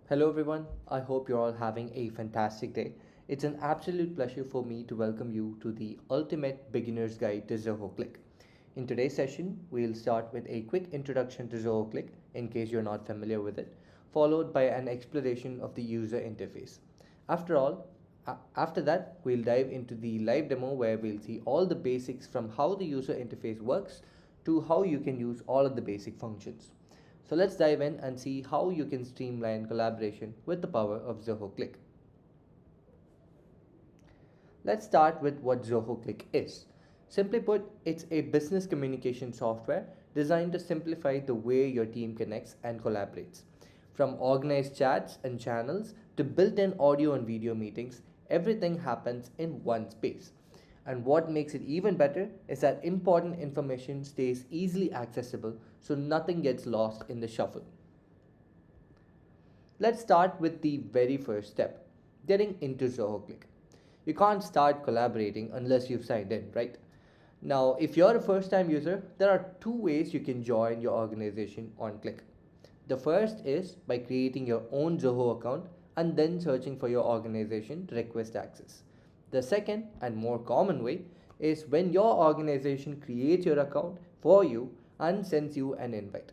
Hello, everyone. I hope you're all having a fantastic day. It's an absolute pleasure for me to welcome you to the ultimate beginner's guide to Zoho Cliq. In today's session, we'll start with a quick introduction to Zoho Cliq in case you're not familiar with it, followed by an exploration of the user interface. After all, After that, we'll dive into the live demo where we'll see all the basics from how the user interface works to how you can use all of the basic functions. So let's dive in and see how you can streamline collaboration with the power of Zoho Cliq. Let's start with what Zoho Cliq is. Simply put, it's a business communication software designed to simplify the way your team connects and collaborates. From organized chats and channels to built in audio and video meetings, everything happens in one space. And what makes it even better is that important information stays easily accessible so nothing gets lost in the shuffle. Let's start with the very first step, getting into Zoho Cliq. You can't start collaborating unless you've signed in, right? Now, if you're a first time user, there are two ways you can join your organization on Cliq. The first is by creating your own Zoho account and then searching for your organization to request access. The second and more common way is when your organization creates your account for you and sends you an invite.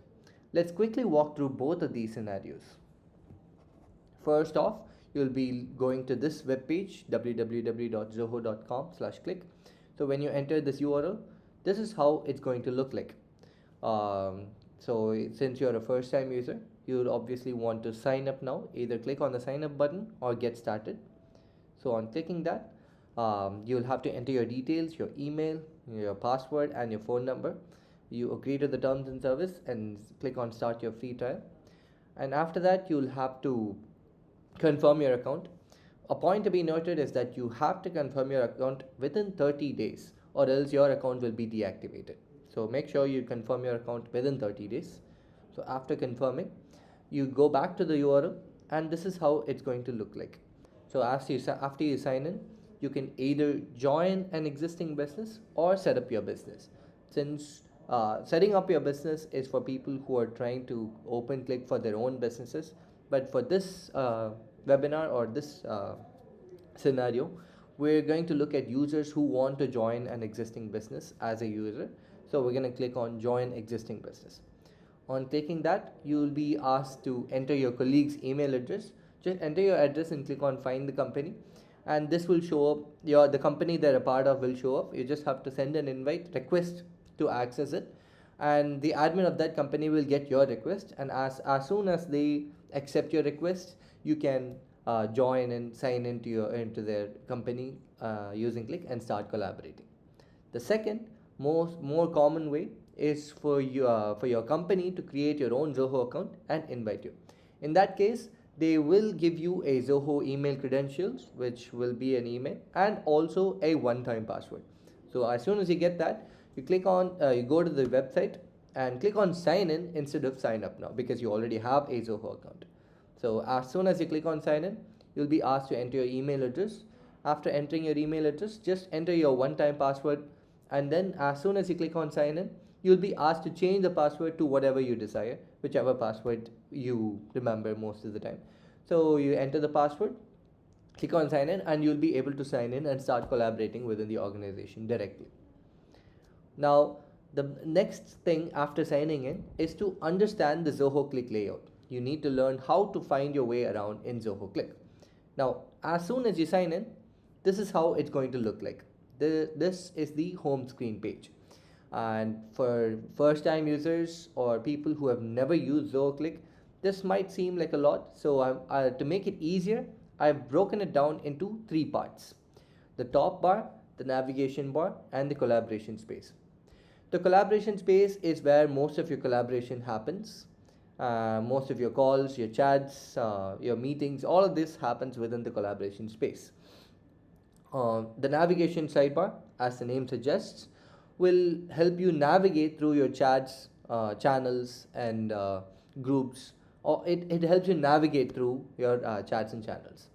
Let's quickly walk through both of these scenarios. First off, you'll be going to this webpage www.zoho.com/cliq. So when you enter this URL, this is how it's going to look like. So since you're a first time user, you'll obviously want to sign up now. Either click on the sign up button or get started. So on clicking that, you'll have to enter your details, your email, your password and your phone number. You agree to the terms and service and click on start your free trial. And after that, you'll have to confirm your account. A point to be noted is that you have to confirm your account within 30 days or else your account will be deactivated. So make sure you confirm your account within 30 days. So after confirming, you go back to the URL and this is how it's going to look like. So after you sign in, you can either join an existing business or set up your business. Since setting up your business is for people who are trying to open Cliq for their own businesses, but for this webinar or this scenario, we're going to look at users who want to join an existing business as a user. So we're going to click on join existing business. On clicking that, you'll be asked to enter your colleague's email address. Just enter your address and click on find the company, and this will show up. The company they're a part of will show up. You just have to send an invite request to access it, and the admin of that company will get your request, and as soon as they accept your request, you can join and sign into their company using Cliq and start collaborating. The second more common way is for your company to create your own Zoho account and invite you. In that case, they will give you a Zoho email credentials, which will be an email and also a one-time password. So as soon as you get that, you go to the website and click on sign in instead of sign up now, because you already have a Zoho account. So as soon as you click on sign in, you'll be asked to enter your email address. After entering your email address, just enter your one-time password, and then as soon as you click on sign in, you'll be asked to change the password to whatever you desire, whichever password you remember most of the time. So you enter the password, click on sign in, and you'll be able to sign in and start collaborating within the organization directly. Now, the next thing after signing in is to understand the Zoho Cliq layout. You need to learn how to find your way around in Zoho Cliq. Now, as soon as you sign in, this is how it's going to look like. This is the home screen page. And for first time users or people who have never used Zoho Cliq, this might seem like a lot. So to make it easier, I've broken it down into three parts: the top bar, the navigation bar, and the collaboration space. The collaboration space is where most of your collaboration happens. Most of your calls, your chats, your meetings, all of this happens within the collaboration space. The navigation sidebar, as the name suggests, will help you navigate through your chats, channels, and groups, or it helps you navigate through your chats and channels.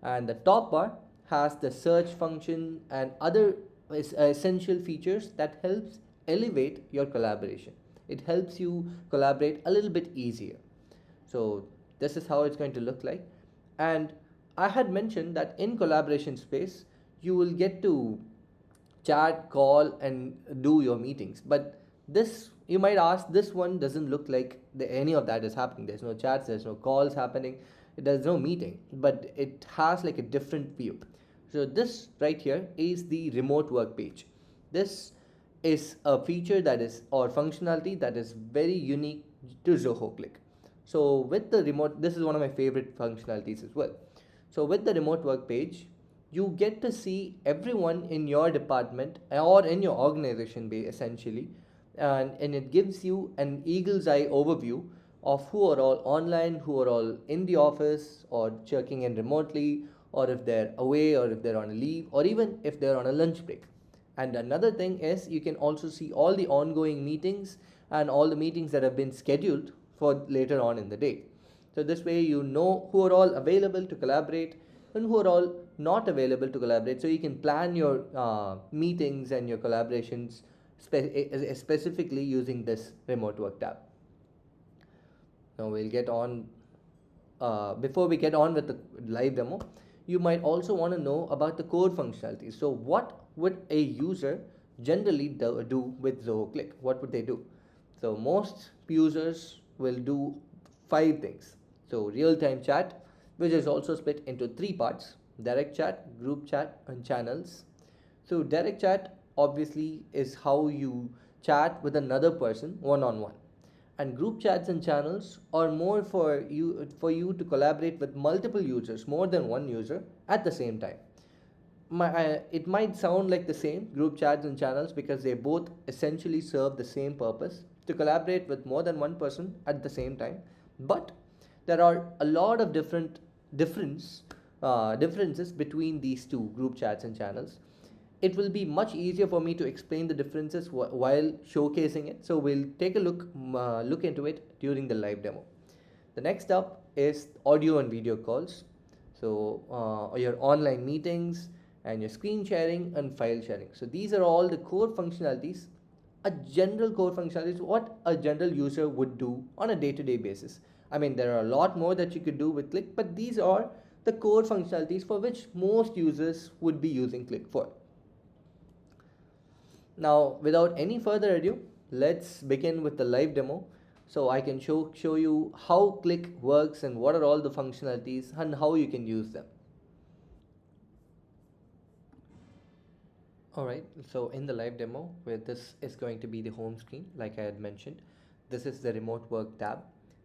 And the top bar has the search function and other essential features that helps elevate your collaboration. It helps you collaborate a little bit easier. So This is how it's going to look like. And I had mentioned that in collaboration space, you will get to chat, call, and do your meetings. But this, you might ask, this one doesn't look like any of that is happening. There's no chats, there's no calls happening, there's no meeting, but it has like a different view. So this right here is the remote work page. This is a feature that is, or functionality that is very unique to Zoho Cliq. So with the remote, this is one of my favorite functionalities as well. So with the remote work page, you get to see everyone in your department or in your organization essentially, and it gives you an eagle's eye overview of who are all online, who are all in the office or checking in remotely, or if they're away, or if they're on a leave, or even if they're on a lunch break. And another thing is you can also see all the ongoing meetings and all the meetings that have been scheduled for later on in the day. So this way you know who are all available to collaborate and who are all not available to collaborate. So you can plan your meetings and your collaborations specifically using this remote work tab. Now we'll get on. Before we get on with the live demo, you might also want to know about the core functionality. So what would a user generally do with Zoho Cliq? What would they do? So most users will do 5 things. So real-time chat, which is also split into 3 parts: direct chat, group chat, and channels. So direct chat obviously is how you chat with another person one-on-one, and group chats and channels are more for you to collaborate with multiple users, more than one user at the same time. It might sound like the same, group chats and channels, because they both essentially serve the same purpose, to collaborate with more than one person at the same time. But there are a lot of differences between these two, group chats and channels. It will be much easier for me to explain the differences while showcasing it. So we'll take a look into it during the live demo. The next up is audio and video calls. So your online meetings and your screen sharing and file sharing. So these are all the core functionalities, a general core functionalities, what a general user would do on a day-to-day basis. I mean, there are a lot more that you could do with Cliq, but these are the core functionalities for which most users would be using Cliq for. Now, without any further ado, let's begin with the live demo. So I can show you how Cliq works and what are all the functionalities and how you can use them. Alright, so in the live demo, where this is going to be the home screen, like I had mentioned, this is the remote work tab.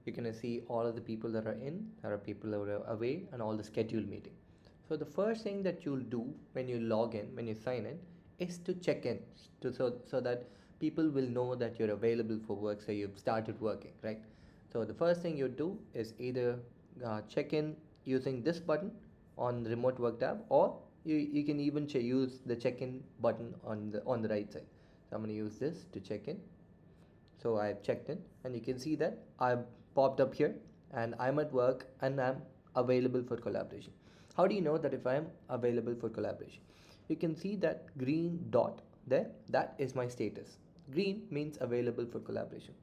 You're going to see all of the people that are in, there are people that are away, and all the scheduled meeting. So the first thing that you'll do when you log in, when you sign in, is to check in, so that people will know that you're available for work, so you've started working, right? So the first thing you do is either check in using this button on the remote work tab, or you can even use the check-in button on the right side. So I'm going to use this to check in. So I've checked in, and you can see that I've popped up here and I'm at work and I'm available for collaboration. How do you know that if I'm available for collaboration? You can see that green dot there, that is my status. Green means available for collaboration.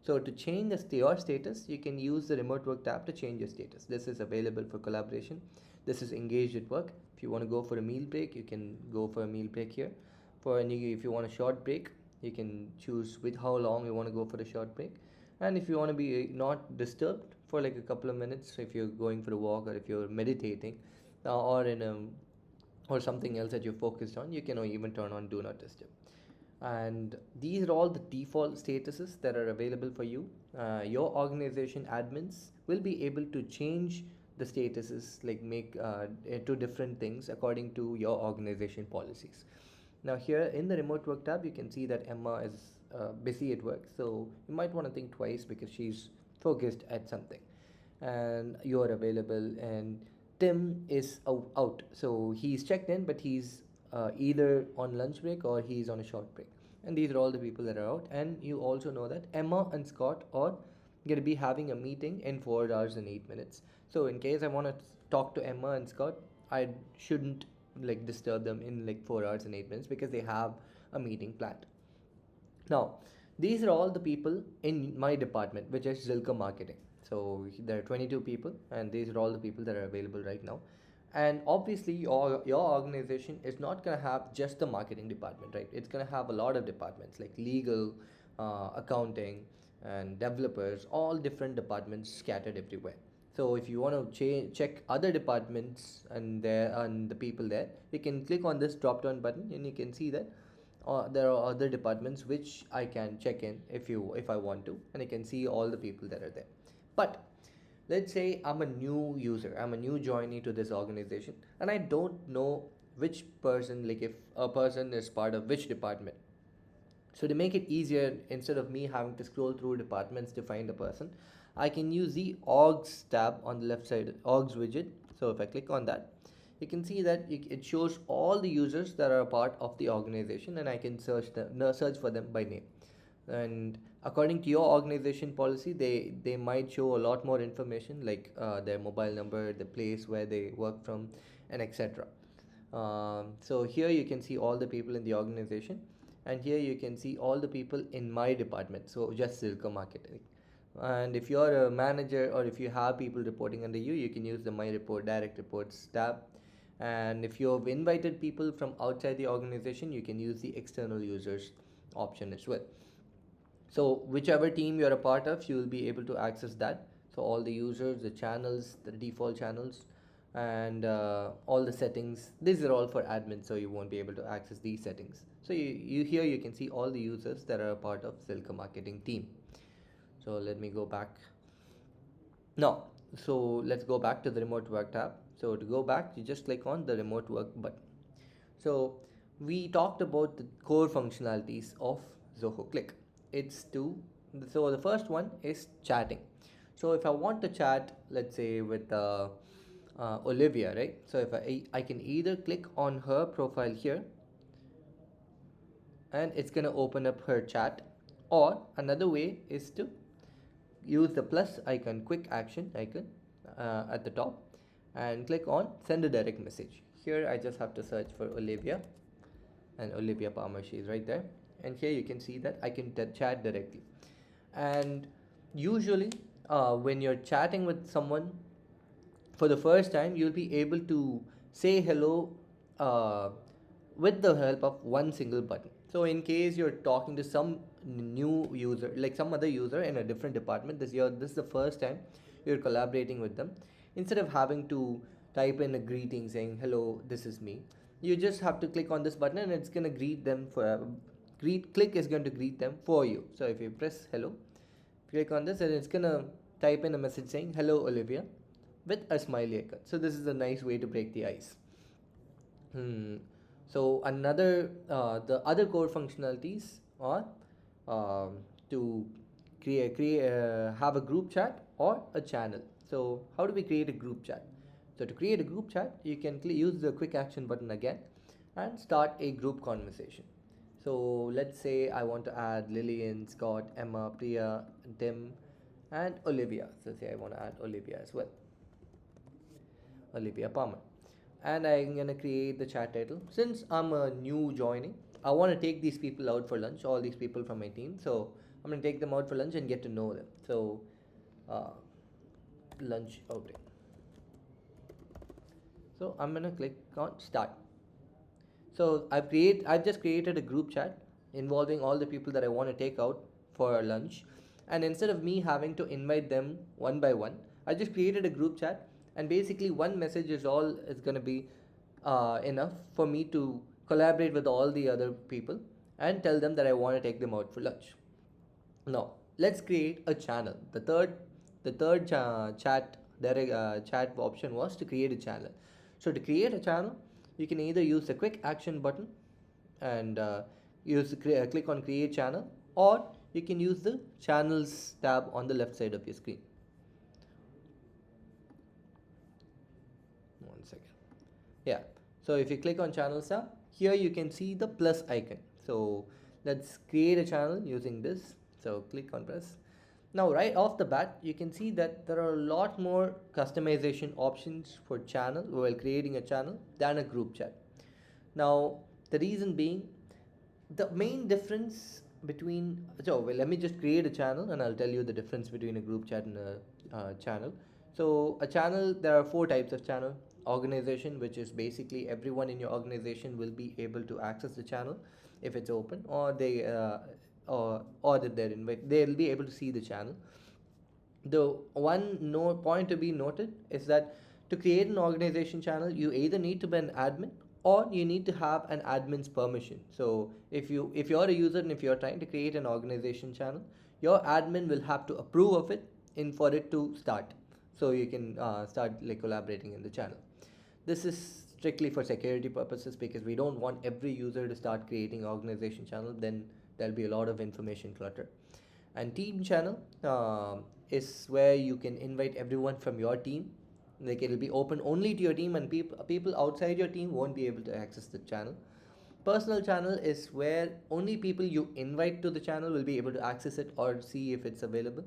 So to change your status, you can use the remote work tab to change your status. This is available for collaboration. This is engaged at work. If you want to go for a meal break, you can go for a meal break here. If you want a short break, you can choose with how long you want to go for a short break. And if you want to be not disturbed for like a couple of minutes, if you're going for a walk, or if you're meditating, or something else that you're focused on, you can even turn on do not disturb. And these are all the default statuses that are available for you. Your organization admins will be able to change the statuses, like make to different things according to your organization policies. Now here in the remote work tab, you can see that Emma is busy at work, so you might want to think twice because she's focused at something, and you are available. And Tim is out, so he's checked in, but he's either on lunch break or he's on a short break. And these are all the people that are out. And you also know that Emma and Scott are going to be having a meeting in 4 hours and 8 minutes. So in case I want to talk to Emma and Scott, I shouldn't like disturb them in like 4 hours and 8 minutes because they have a meeting planned. Now, These are all the people in my department, which is Zilka Marketing. So there are 22 people, and these are all the people that are available right now. And obviously, your organization is not going to have just the marketing department, right? It's going to have a lot of departments like legal, accounting, and developers, all different departments scattered everywhere. So if you want to check other departments and the people there, you can click on this drop down button, and you can see that there are other departments which I can check in if I want to, and I can see all the people that are there. But let's say I'm a new user, I'm a new joinee to this organization, and I don't know which person, like if a person is part of which department. So to make it easier, instead of me having to scroll through departments to find a person, I can use the orgs tab on the left side, orgs widget. So if I click on that, you can see that it shows all the users that are a part of the organization, and I can search for them by name. And according to your organization policy, they might show a lot more information, like their mobile number, the place where they work from, and etc. So here you can see all the people in the organization, and here you can see all the people in my department, so just Silco Marketing. And if you're a manager or if you have people reporting under you, you can use the My Report Direct Reports tab. And if you've invited people from outside the organization, you can use the external users option as well. So whichever team you're a part of, you will be able to access that. So all the users, the channels, the default channels, and all the settings, these are all for admin, so you won't be able to access these settings. So you here you can see all the users that are a part of Silka Marketing team. So let me go back now. So let's go back to the remote work tab. So to go back, you just click on the remote work button. So we talked about the core functionalities of Zoho Cliq. It's two. So the first one is chatting. So if I want to chat, let's say with Olivia, right? So if I can either click on her profile here, and it's gonna open up her chat, or another way is to use the plus icon, quick action icon at the top, and click on send a direct message. Here I just have to search for Olivia, and Olivia Palmer, she is right there. And here you can see that I can chat directly. And usually, when you're chatting with someone for the first time, you'll be able to say hello uh, with the help of one single button. So in case you're talking to some new user, like some other user in a different department, this is the first time you're collaborating with them. Instead of having to type in a greeting saying hello, this is me, you just have to click on this button, and it's going to greet them for Cliq is going to greet them for you. So if you press hello, click on this, and it's going to type in a message saying hello Olivia with a smiley icon. So this is a nice way to break the ice. So the other core functionalities are to have a group chat or a channel. So how do we create a group chat? So to create a group chat, you can use the quick action button again and start a group conversation. So let's say I want to add Lillian, Scott, Emma, Priya, Tim, and Olivia. So say I want to add Olivia as well, Olivia Palmer. And I'm gonna create the chat title. Since I'm a new joining, I want to take these people out for lunch, all these people from my team. So I'm gonna take them out for lunch and get to know them. So uh, lunch outing. So I'm gonna click on start. So I've just created a group chat involving all the people that I want to take out for lunch. And instead of me having to invite them one by one, I just created a group chat, and basically one message is all is going to be enough for me to collaborate with all the other people and tell them that I want to take them out for lunch. Now let's create a channel. The third chat option was to create a channel. So to create a channel, you can either use the quick action button and click on create channel, or you can use the channels tab on the left side of your screen. One second. Yeah. So if you click on channels tab, here you can see the plus icon. So let's create a channel using this. So click on press. Now right off the bat, you can see that there are a lot more customization options for channel while creating a channel than a group chat. Now the reason being, the main difference Let me just create a channel and I'll tell you the difference between a group chat and a channel. So a channel, there are four types of channel. Organization, which is basically everyone in your organization will be able to access the channel if it's open, or or that they'll be able to see the channel. The one no point to be noted is that to create an organization channel, you either need to be an admin or you need to have an admin's permission. So if you're a user and if you're trying to create an organization channel, your admin will have to approve of it in for it to start, so you can start like collaborating in the channel. This is strictly for security purposes, because we don't want every user to start creating organization channel, then there'll be a lot of information clutter. And team channel is where you can invite everyone from your team. Like, it'll be open only to your team, and people outside your team won't be able to access the channel. Personal channel is where only people you invite to the channel will be able to access it or see if it's available.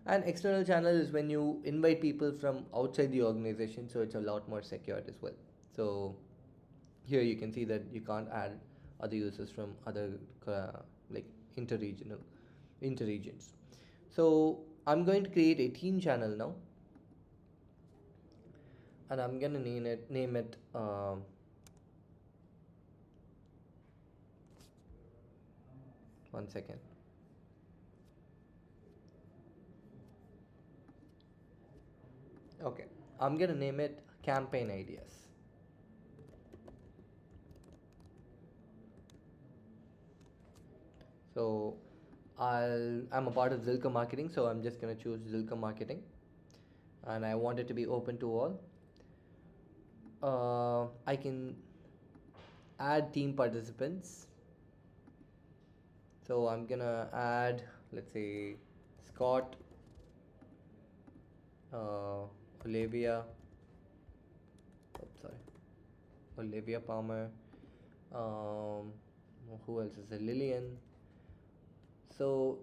And external channel is when you invite people from outside the organization, so it's a lot more secured as well. So here you can see that you can't add other users from other like interregional interregions. So I'm going to create a team channel now, and I'm gonna name it one second. Okay, I'm gonna name it campaign ideas. So I'm a part of Zilka marketing, so I'm just gonna choose Zilka marketing, and I want it to be open to all. I can add team participants. So I'm gonna add, let's say, Scott, uh, Olivia, oops, sorry, Olivia Palmer. Um, who else is there? Lillian. So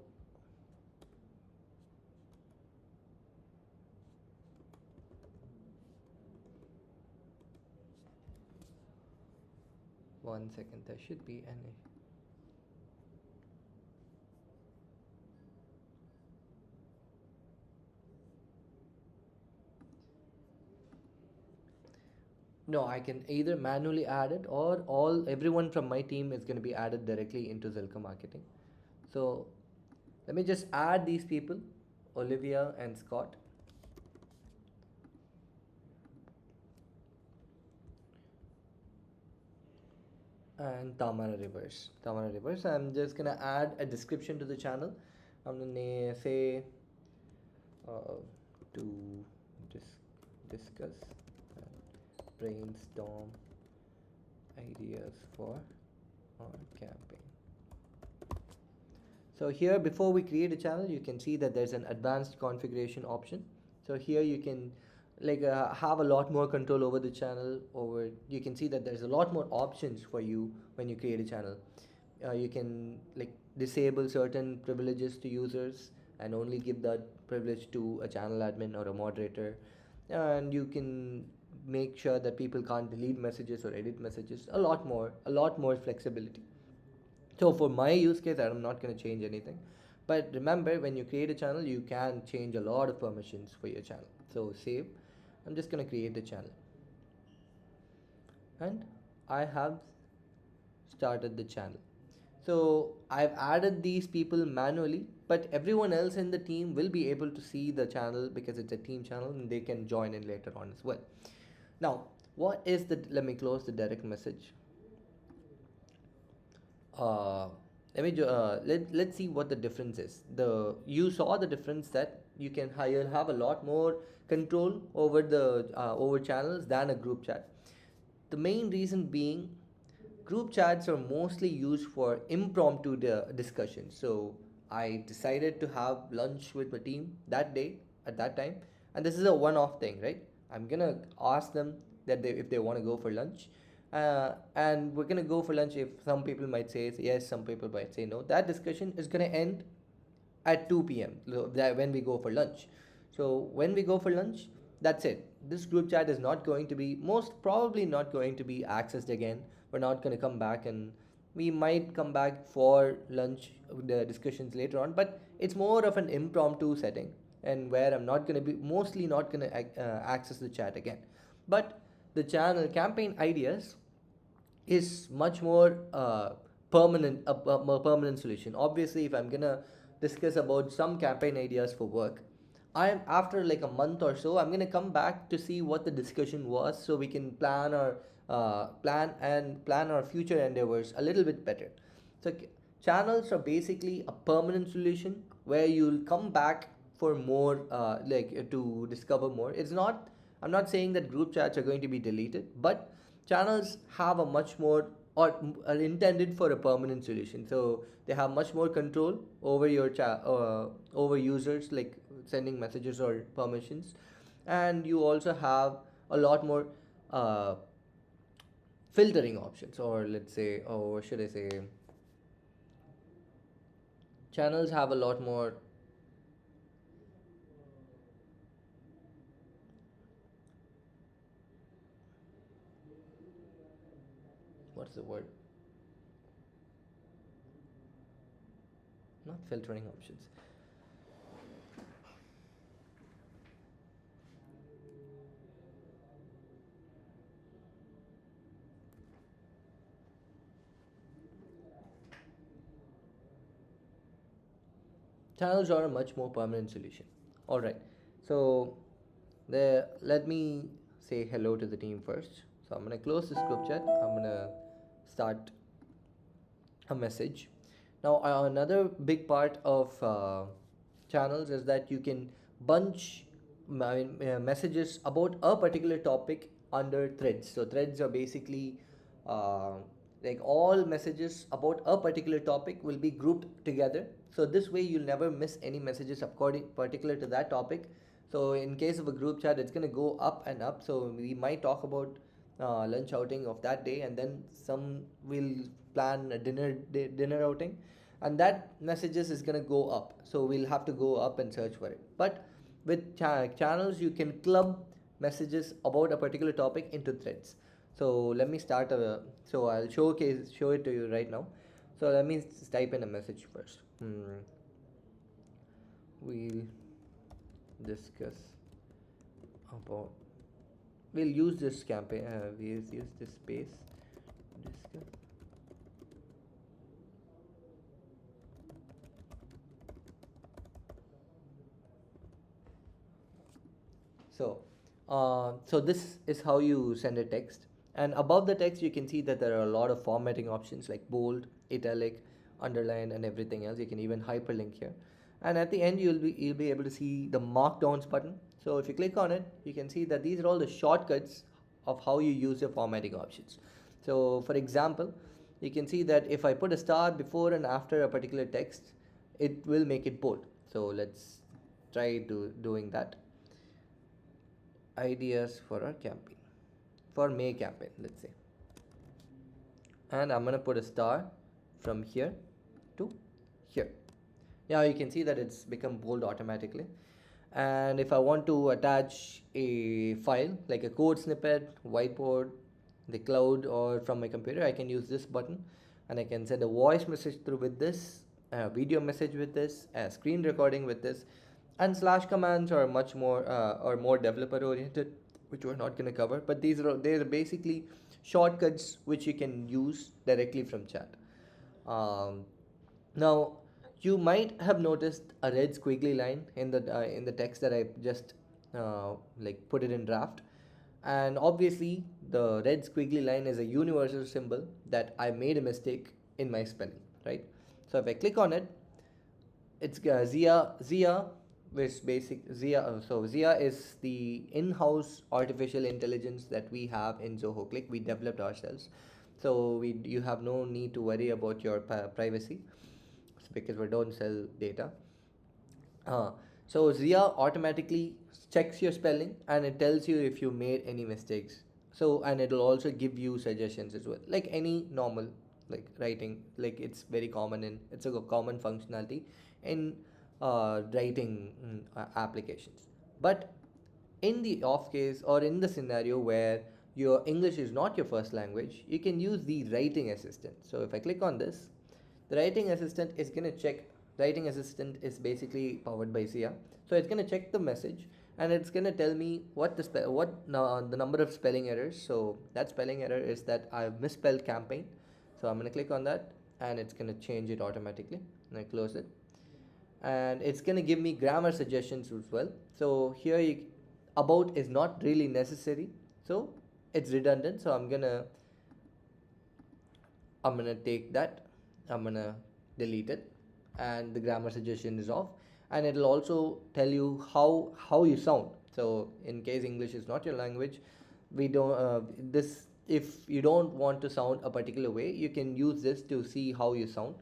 one second, there should be an. No, I can either manually add it, or all everyone from my team is going to be added directly into Zilka marketing. So let me just add these people, Olivia and Scott. And Tamara Rivers. Tamara Rivers. I'm just gonna add a description to the channel. I'm gonna say uh, to dis- discuss and brainstorm ideas for our campaign. So here, before we create a channel, you can see that there's an advanced configuration option. So here you can have a lot more control over the channel. Over You can see that there's a lot more options for you when you create a channel. You can disable certain privileges to users and only give that privilege to a channel admin or a moderator, and you can make sure that people can't delete messages or edit messages. A lot more flexibility. So for my use case, I'm not going to change anything. But remember, when you create a channel, you can change a lot of permissions for your channel. So save. I'm just going to create the channel. And I have started the channel. So I've added these people manually, but everyone else in the team will be able to see the channel because it's a team channel, and they can join in later on as well. Now, let me close the direct message. uh, let's see what the difference is. You saw the difference that you'll have a lot more control over the over channels than a group chat. The main reason being, group chats are mostly used for impromptu discussions. So I decided to have lunch with my team that day at that time, and this is a one-off thing, right? I'm gonna ask them that if they want to go for lunch, and we're gonna go for lunch. If some people might say yes, some people might say no. That discussion is gonna end at 2 p.m. When we go for lunch. So when we go for lunch, that's it. This group chat is not going to be, most probably not going to be accessed again. We're not going to come back and we might come back for lunch, the discussions later on, but it's more of an impromptu setting, and where I'm not going to be mostly not going to access the chat again. But the channel campaign ideas is much more permanent, a more permanent solution. Obviously, if I'm gonna discuss about some campaign ideas for work, I'm after like a month or so, I'm gonna come back to see what the discussion was, so we can plan our future endeavors a little bit better. So channels are basically a permanent solution where you'll come back for more, to discover more. It's not. I'm not saying that group chats are going to be deleted, but channels have a much more, or are intended for a permanent solution. So they have much more control over your over users, like sending messages or permissions, and you also have a lot more uh, filtering options, or let's say, or should I say, channels have a lot more, what's the word, not filtering options. Channels are a much more permanent solution. All right, so let me say hello to the team first. So I'm gonna close this group chat. I'm gonna start a message. Now, another big part of channels is that you can bunch messages about a particular topic under threads. So threads are basically uh, like all messages about a particular topic will be grouped together. So this way you'll never miss any messages according particular to that topic. So in case of a group chat, it's going to go up and up. So we might talk about lunch outing of that day, and then some will plan a dinner outing, and that messages is going to go up. So we'll have to go up and search for it. But with channels, you can club messages about a particular topic into threads. So let me start so I'll show it to you right now. So let me type in a message first. We'll discuss about, we'll use this campaign, we'll use this space, discuss. So this is how you send a text, and above the text you can see that there are a lot of formatting options like bold, italic, underline, and everything else. You can even hyperlink here, and at the end you'll be able to see the markdowns button. So if you click on it, you can see that these are all the shortcuts of how you use your formatting options. So for example, you can see that if I put a star before and after a particular text, it will make it bold. So let's try doing that. Ideas for our campaign, for May campaign, let's say, and I'm gonna put a star from here to here. Now you can see that it's become bold automatically. And if I want to attach a file like a code snippet, whiteboard, the cloud, or from my computer, I can use this button, and I can send a voice message through with this, a video message with this, a screen recording with this. And slash commands are much more or more developer oriented, which we're not going to cover, but they're basically shortcuts which you can use directly from chat. um, Now, you might have noticed a red squiggly line in the text that I just like put it in draft, and obviously the red squiggly line is a universal symbol that I made a mistake in my spelling, right? So if I click on it, it's Zia, which basic Zia. So Zia is the in-house artificial intelligence that we have in Zoho Cliq. We developed ourselves, so you have no need to worry about your privacy, because we don't sell data. Uh, so Zia automatically checks your spelling, and it tells you if you made any mistakes. So, and it'll also give you suggestions as well, like any normal like writing. Like it's very common it's a common functionality in writing applications. But in the off case, or in the scenario where your English is not your first language, you can use the writing assistant. So if I click on this, the writing assistant is going to check. Writing assistant is basically powered by Sia. So it's going to check the message, and it's going to tell me what the number of spelling errors. So that spelling error is that I've misspelled campaign. So I'm going to click on that, and it's going to change it automatically. And I close it, and it's going to give me grammar suggestions as well. So here about is not really necessary, so it's redundant. So I'm gonna take that, I'm gonna delete it, and the grammar suggestion is off. And it'll also tell you how you sound. So in case English is not your language, we don't this if you don't want to sound a particular way, you can use this to see how you sound.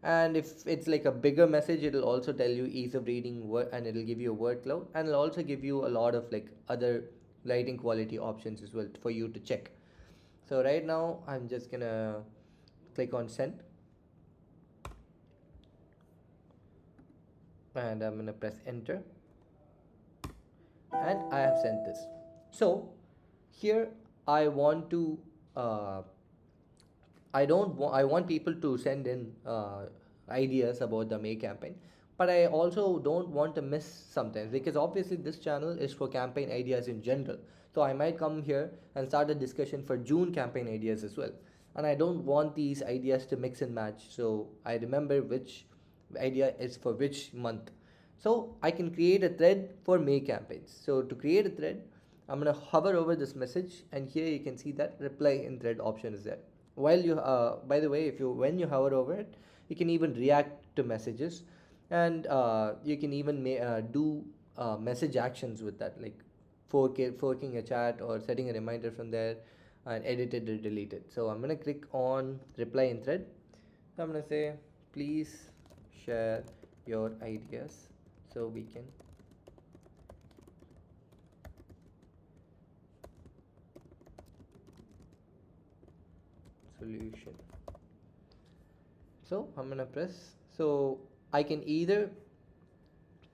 And if it's like a bigger message, it'll also tell you ease of reading word, and it'll give you a word cloud, and it'll also give you a lot of like other writing quality options as well for you to check. So right now I'm just gonna click on send, and I'm gonna press enter, and I have sent this. So here I want to uh, I want people to send in ideas about the May campaign, but I also don't want to miss sometimes, because obviously this channel is for campaign ideas in general. So I might come here and start a discussion for June campaign ideas as well, and I don't want these ideas to mix and match. So I remember which idea is for which month. So I can create a thread for May campaigns. So to create a thread, I'm gonna hover over this message, and here you can see that reply in thread option is there. While you by the way, if you when you hover over it, you can even react to messages, and you can even do message actions with that, like forking a chat or setting a reminder from there, and edit it or delete it. So I'm gonna click on reply in thread. So I'm gonna say, please share your ideas so we can solution. So I'm gonna press. So I can either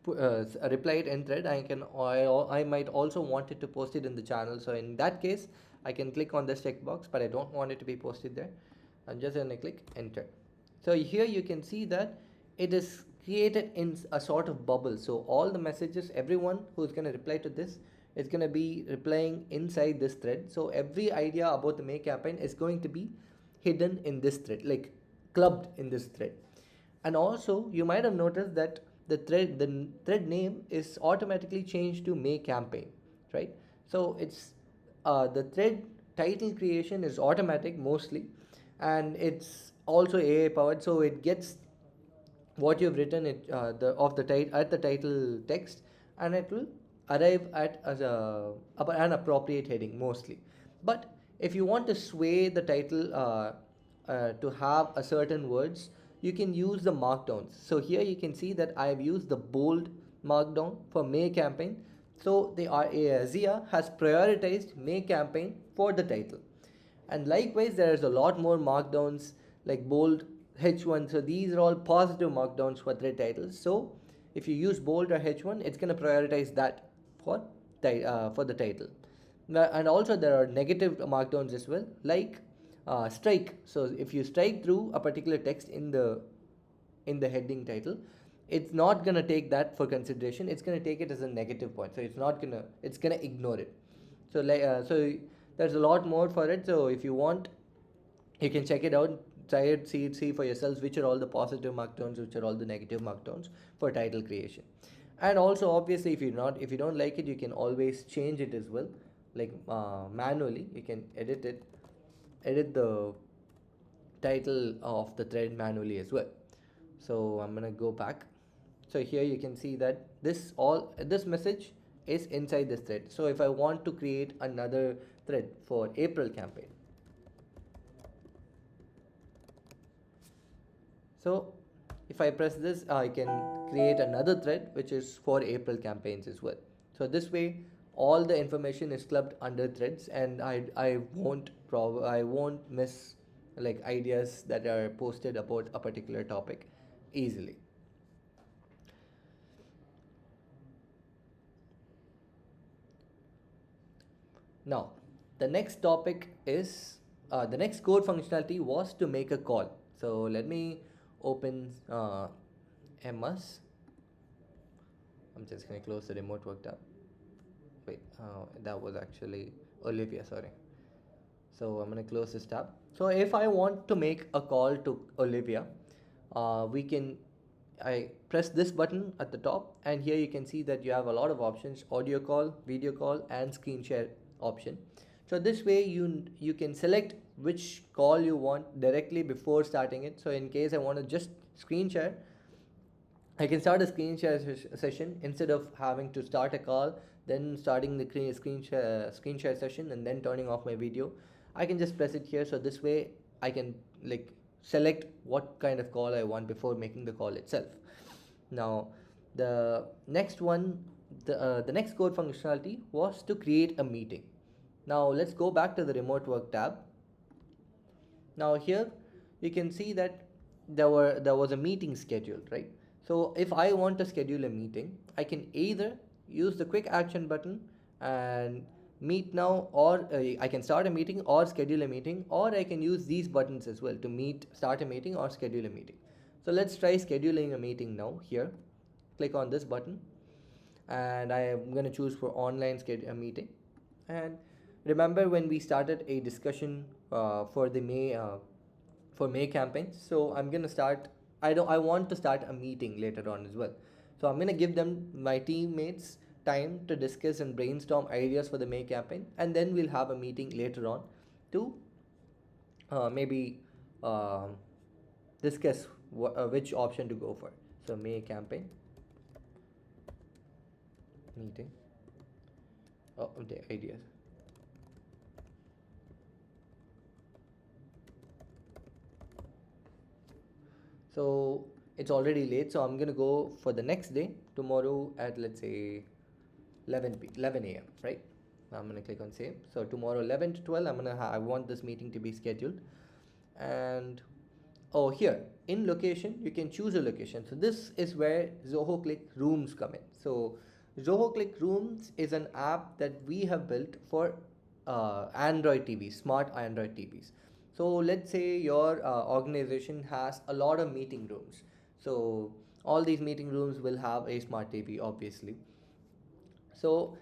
reply it in thread. I might also want it to post it in the channel. So in that case, I can click on this checkbox, but I don't want it to be posted there. I'm just gonna click enter. So here you can see that it is created in a sort of bubble. So all the messages, everyone who's gonna reply to this is gonna be replying inside this thread. So every idea about the May campaign is going to be hidden in this thread, like clubbed in this thread. And also you might have noticed that the thread name is automatically changed to May campaign, right? So it's the thread title creation is automatic mostly, and it's also AI powered. So it gets what you've written it the of the at the title text, and it will arrive at as an appropriate heading mostly. But if you want to sway the title to have a certain words, you can use the markdowns. So here you can see that I have used the bold markdown for May campaign. So the Zia has prioritized May campaign for the title. And likewise, there is a lot more markdowns like bold, H1. So these are all positive markdowns for thread titles. So if you use bold or H1, it's going to prioritize that for for the title. And also there are negative markdowns as well, like strike. So if you strike through a particular text in the heading title, it's not going to take that for consideration. It's going to take it as a negative point. So it's going to ignore it. So so there's a lot more for it. So if you want, you can check it out, try it, see for yourselves which are all the positive markdowns, which are all the negative markdowns for title creation. And also obviously, if you don't like it, you can always change it as well, like manually. You can edit the title of the thread manually as well. So I'm gonna go back. So here you can see that this message is inside this thread. So if I want to create another thread for April campaign, so if I press this, I can create another thread which is for April campaigns as well. So this way, all the information is clubbed under threads, and I won't miss like ideas that are posted about a particular topic easily. Now, The next topic is the next code functionality was to make a call. So let me open MS. I'm just going to close the remote work tab. Wait, that was actually Olivia, sorry. So I'm going to close this tab. So if I want to make a call to Olivia, we can, I press this button at the top, and here you can see that you have a lot of options: audio call, video call, and screen share option. So this way you can select which call you want directly before starting it. So in case I want to just screen share, I can start a screen share session instead of having to start a call, then starting the screen share session, and then turning off my video. I can just press it here. So this way I can like select what kind of call I want before making the call itself. Now, the next one, the next code functionality was to create a meeting. Now let's go back to the remote work tab. Now here you can see that there was a meeting scheduled, right? So if I want to schedule a meeting, I can either use the quick action button and meet now, or I can start a meeting or schedule a meeting, or I can use these buttons as well to meet, start a meeting or schedule a meeting. So let's try scheduling a meeting now. Here, click on this button, and I am going to choose for online schedule a meeting. And remember when we started a discussion for May campaigns. So I'm gonna start. I want to start a meeting later on as well. So I'm gonna give them, my teammates, time to discuss and brainstorm ideas for the May campaign, and then we'll have a meeting later on to maybe discuss which option to go for. So May campaign meeting. Oh, the ideas. So it's already late, so I'm gonna go for the next day, tomorrow at, let's say, 11 a.m. Right? I'm gonna click on save. So tomorrow 11 to 12, I want this meeting to be scheduled. And oh, here in location you can choose a location. So this is where Zoho Cliq Rooms come in. So Zoho Cliq Rooms is an app that we have built for Android TVs, smart Android TVs. So let's say your organization has a lot of meeting rooms. So all these meeting rooms will have a smart TV, obviously. So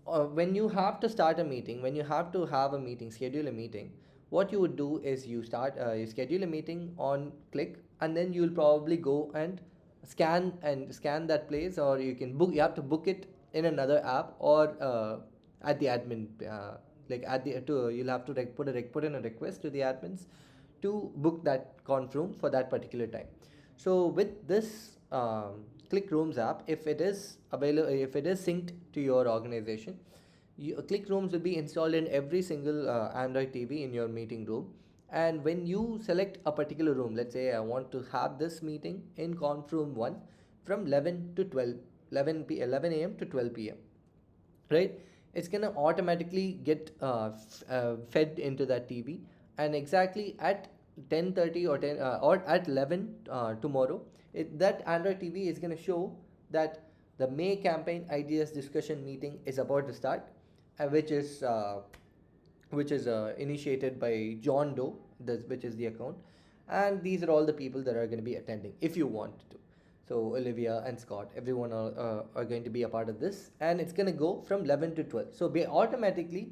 when you have to start a meeting, when you have to have a meeting, schedule a meeting, what you would do is you schedule a meeting on Click, and then you'll probably go and scan that place, or you can book. You have to book it in another app, or at the admin, like at the to you'll have to put in a request to the admins to book that conf room for that particular time. So with this Click Rooms app, if it is available, if it is synced to your organization, Click Rooms will be installed in every single Android TV in your meeting room. And when you select a particular room, let's say I want to have this meeting in conf room 1 from 11 to 12, 11 a.m. to 12 p.m., right? It's gonna automatically get fed into that TV, and exactly at 10:30 or 10 or at 11 tomorrow, that Android TV is gonna show that the May campaign ideas discussion meeting is about to start, which is initiated by John Doe, which is the account, and these are all the people that are going to be attending if you want to. So Olivia and Scott, everyone are going to be a part of this, and it's going to go from 11 to 12. So automatically,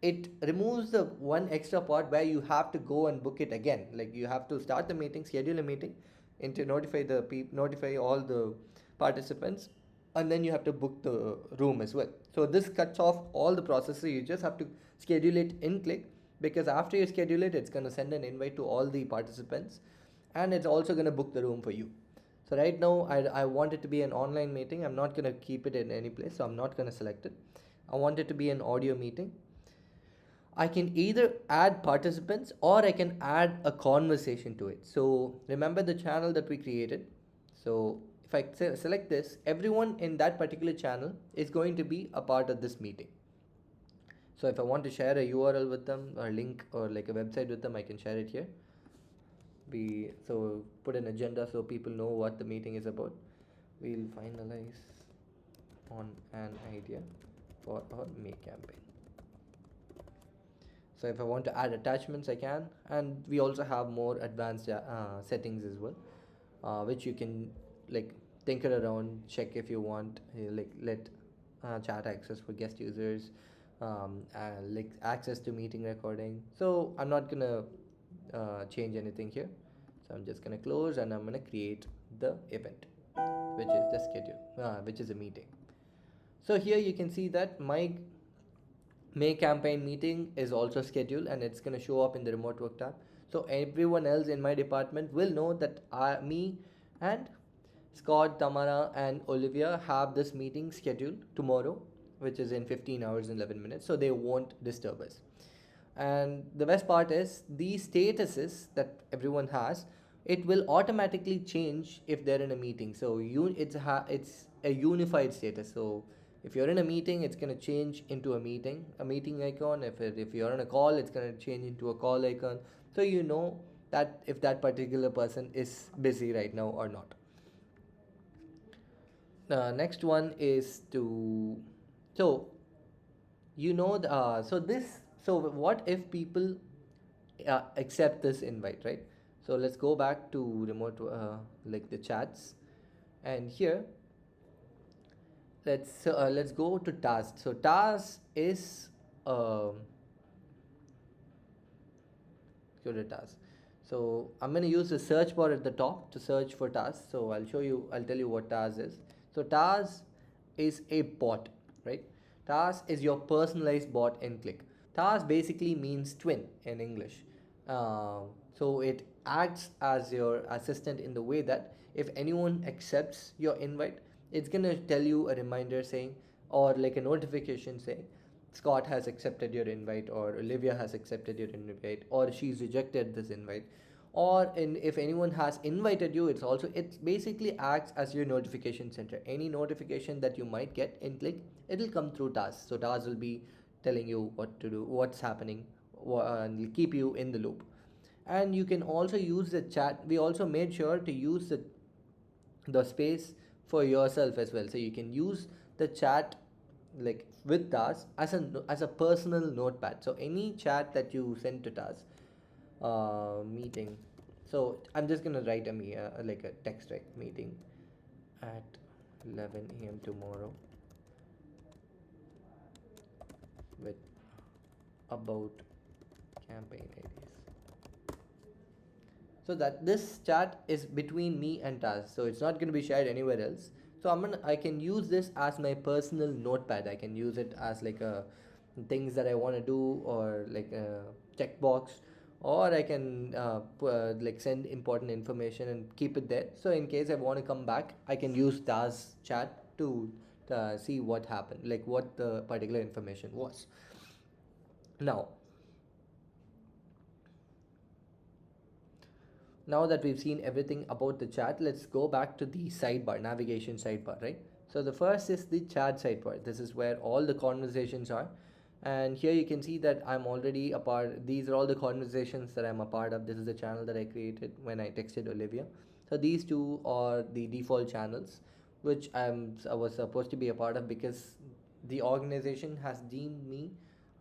it removes the one extra part where you have to go and book it again. Like you have to start the meeting, schedule a meeting, and to notify all the participants, and then you have to book the room as well. So this cuts off all the processes. You just have to schedule it in Click, because after you schedule it, it's going to send an invite to all the participants, and it's also going to book the room for you. So right now I want it to be an online meeting. I'm not going to keep it in any place, so I'm not going to select it. I want it to be an audio meeting. I can either add participants or I can add a conversation to it. So remember the channel that we created. So if I select this, everyone in that particular channel is going to be a part of this meeting. So if I want to share a URL with them, or link, or like a website with them, I can share it here. So put an agenda so people know what the meeting is about. We'll finalize on an idea for our May campaign. So if I want to add attachments, I can. And we also have more advanced settings as well, which you can like tinker around, check if you want, like let chat access for guest users, like access to meeting recording. So I'm not gonna change anything here. So I'm just gonna close and I'm gonna create the event, which is the schedule, which is a meeting. So here you can see that my May campaign meeting is also scheduled and it's going to show up in the remote work tab. So everyone else in my department will know that me and Scott, Tamara, and Olivia have this meeting scheduled tomorrow, which is in 15 hours and 11 minutes. So they won't disturb us. And the best part is these statuses that everyone has, it will automatically change if they're in a meeting. So it's a unified status. So if you're in a meeting, it's going to change into a meeting icon. If you're on a call, it's going to change into a call icon. So you know that if that particular person is busy right now or not. Next one is to, so so what if people accept this invite, right? So let's go back to remote, like the chats, and here let's go to task. So task is um, go to task. So I'm going to use the search bar at the top to search for tasks. So I'll tell you what task is. So task is a bot, right? Task is your personalized bot in Click. Task basically means twin in English. So it acts as your assistant in the way that if anyone accepts your invite, it's gonna tell you a reminder saying, or like a notification saying, Scott has accepted your invite, or Olivia has accepted your invite, or she's rejected this invite. If anyone has invited you, it basically acts as your notification center. Any notification that you might get in Click, it'll come through tasks. So tasks will be telling you what to do, what's happening, and will keep you in the loop. And you can also use the chat. We also made sure to use the space for yourself as well, so you can use the chat like with tasks as a personal notepad. So any chat that you send to tasks, meeting, so I'm just gonna write like a text, right? Meeting at 11 a.m. tomorrow with about campaign ideas, so that this chat is between me and Taz, so it's not going to be shared anywhere else. So I can use this as my personal notepad. I can use it as like a things that I want to do, or like a checkbox, or I can like send important information and keep it there. So in case I want to come back, I can use Taz chat to see what happened, like what the particular information was. Now, now that we've seen everything about the chat, let's go back to the sidebar, navigation sidebar, right? So the first is the chat sidebar. This is where all the conversations are. And here you can see that I'm already a part. These are all the conversations that I'm a part of. This is the channel that I created when I texted Olivia. So these two are the default channels, which I was supposed to be a part of because the organization has deemed me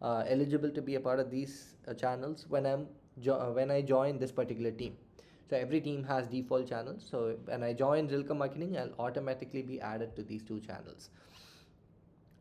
eligible to be a part of these channels when I joined this particular team. So every team has default channels. So when I join Zilka Marketing, I'll automatically be added to these two channels.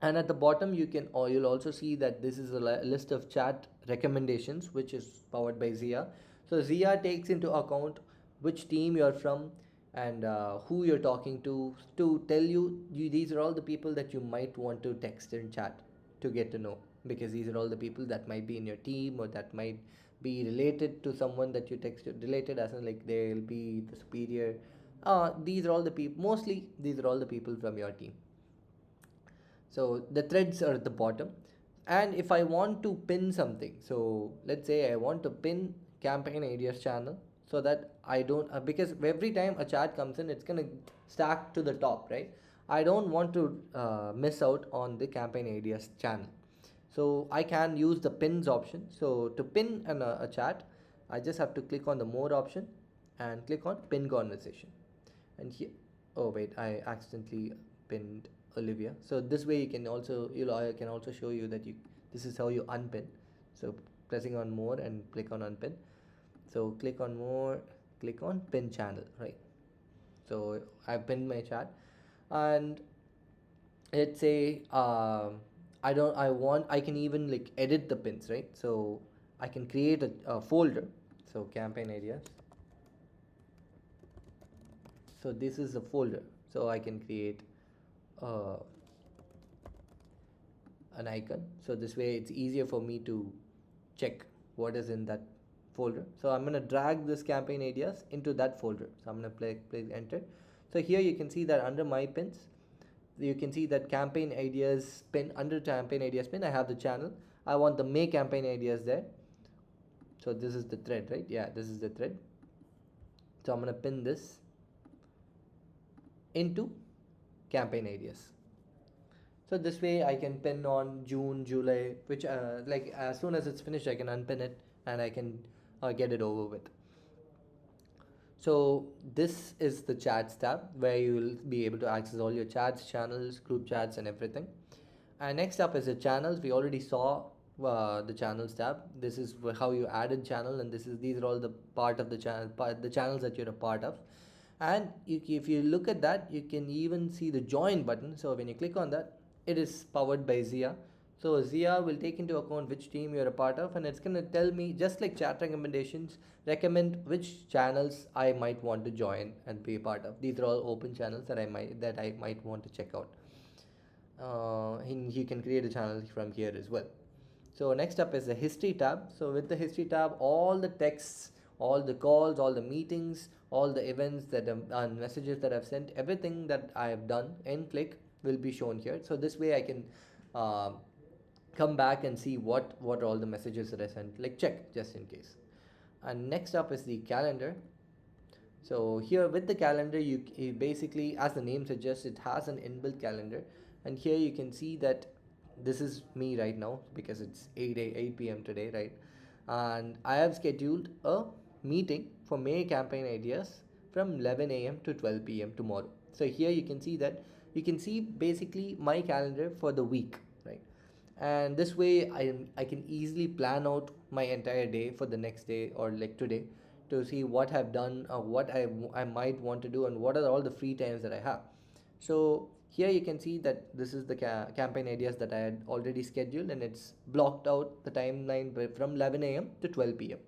And at the bottom, you'll also see that this is a list of chat recommendations, which is powered by Zia. So Zia takes into account which team you're from and who you're talking to tell these are all the people that you might want to text and chat to get to know, because these are all the people that might be in your team or that might be related to someone that you texted, related as in like they'll be the superior. These are all the people, mostly these are all the people from your team. So the threads are at the bottom. And if I want to pin something, so let's say I want to pin campaign ideas channel, so that I don't because every time a chat comes in, it's gonna stack to the top, right? I don't want to miss out on the campaign ideas channel. So I can use the pins option. So to pin a chat, I just have to click on the more option and click on pin conversation. And here, oh wait, I accidentally pinned Olivia. So this way I can also show you that this is how you unpin. So pressing on more and click on unpin. So click on more, click on pin channel, right? So I pinned my chat, and let's say I can even like edit the pins, right? So I can create a folder. So campaign ideas. So this is a folder. So I can create uh, an icon. So this way it's easier for me to check what is in that folder. So I'm going to drag this campaign ideas into that folder. So I'm going to play enter. So here you can see that under my pins, you can see that campaign ideas pin. Under campaign ideas pin, I have the channel. I want the make campaign ideas there. So this is the thread, right? Yeah, this is the thread. So I'm going to pin this into campaign ideas. So this way I can pin on June, July, which like as soon as it's finished, I can unpin it and I can get it over with. So this is the chats tab where you will be able to access all your chats, channels, group chats, and everything. And next up is the channels. We already saw the channels tab. This is how you added channel, and these are all the part of the channel, the channels that you're a part of. And if you look at that, you can even see the join button. So when you click on that, it is powered by Zia. So Zia will take into account which team you're a part of, and it's going to tell me, just like chat recommendations, recommend which channels I might want to join and be a part of. These are all open channels that I might want to check out. You can create a channel from here as well. So next up is the history tab. So with the history tab, all the texts, all the calls, all the meetings, all the events and messages that I've sent, everything that I have done in Click will be shown here. So this way I can uh, come back and see what all the messages that I sent, like check just in case. And next up is the calendar. So here with the calendar, you basically, as the name suggests, it has an inbuilt calendar. And here you can see that this is me right now because it's 8 p.m. today, right? And I have scheduled a meeting for May campaign ideas from 11 a.m. to 12 p.m. tomorrow. So here you can see that you can see basically my calendar for the week, right? And this way I can easily plan out my entire day for the next day or like today to see what I've done or what I might want to do and what are all the free times that I have. So here you can see that this is the campaign ideas that I had already scheduled, and it's blocked out the timeline from 11 a.m. to 12 p.m.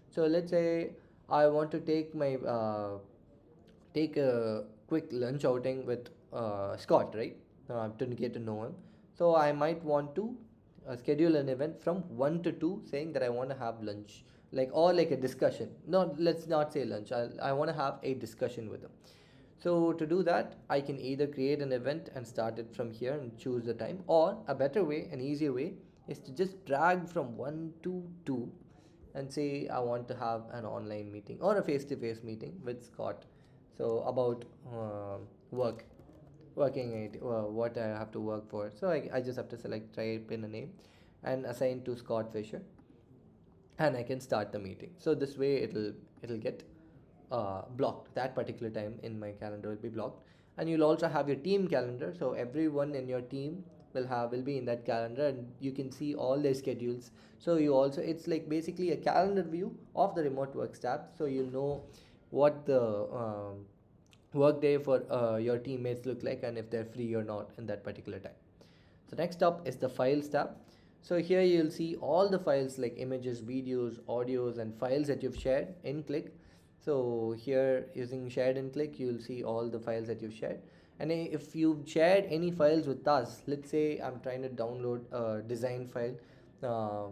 So let's say I want to take a quick lunch outing with Scott, right? To get to know him. So I might want to schedule an event from 1 to 2 saying that I want to have lunch, like, or like a discussion. No, let's not say lunch. I want to have a discussion with him. So to do that, I can either create an event and start it from here and choose the time, or a better way, an easier way, is to just drag from 1 to 2 and say I want to have an online meeting or a face-to-face meeting with Scott. So about work, what I have to work for. So I just have to select, type in a name and assign to Scott Fisher, and I can start the meeting. So this way it'll get blocked. That particular time in my calendar will be blocked, and you'll also have your team calendar. So everyone in your team will be in that calendar, and you can see all their schedules. So you also, it's like basically a calendar view of the remote work tab. So you'll know what the work day for your teammates look like and if they're free or not in that particular time. So next up is the files tab. So here you'll see all the files like images, videos, audios, and files that you've shared in Click. So here using shared in Click, you'll see all the files that you've shared. And if you've shared any files with us, let's say I'm trying to download a design file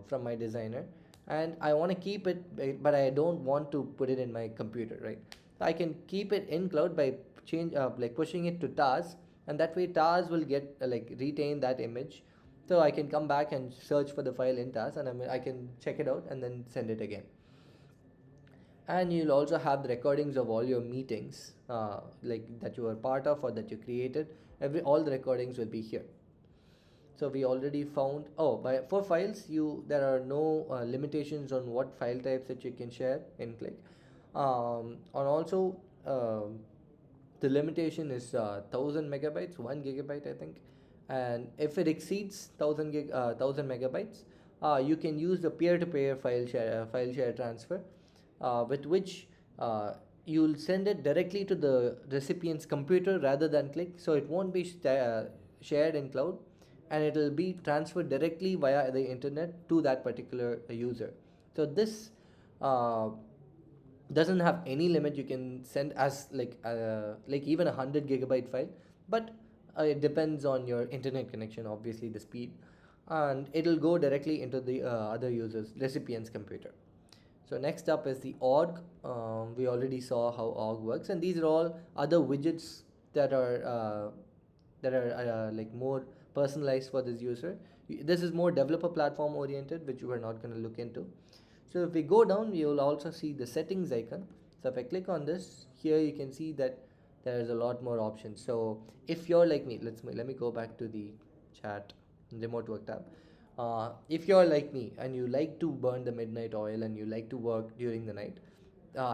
from my designer, and I want to keep it, but I don't want to put it in my computer, right? So I can keep it in cloud by like pushing it to TARS, and that way TARS will get like retain that image. So I can come back and search for the file in TARS, and I can check it out and then send it again. And you'll also have the recordings of all your meetings, like that you were part of or that you created. All the recordings will be here. So we already found, for files, there are no limitations on what file types that you can share in Click. And also the limitation is 1000 megabytes, 1 gigabyte I think. And if it exceeds 1000 megabytes, you can use the peer-to-peer file share transfer, with which you'll send it directly to the recipient's computer rather than Click, so it won't be shared in cloud, and it will be transferred directly via the internet to that particular user. So this uh, doesn't have any limit. You can send as like even 100 GB file, but it depends on your internet connection, obviously the speed, and it'll go directly into the other users recipient's computer. So next up is the org. We already saw how org works, and these are all other widgets that are like more personalized for this user. This is more developer platform oriented, which we're not going to look into. So if we go down, you will also see the settings icon. So if I click on this, here you can see that there is a lot more options. So if you're like me, let me go back to the chat remote work tab. If you're like me and you like to burn the midnight oil and you like to work during the night,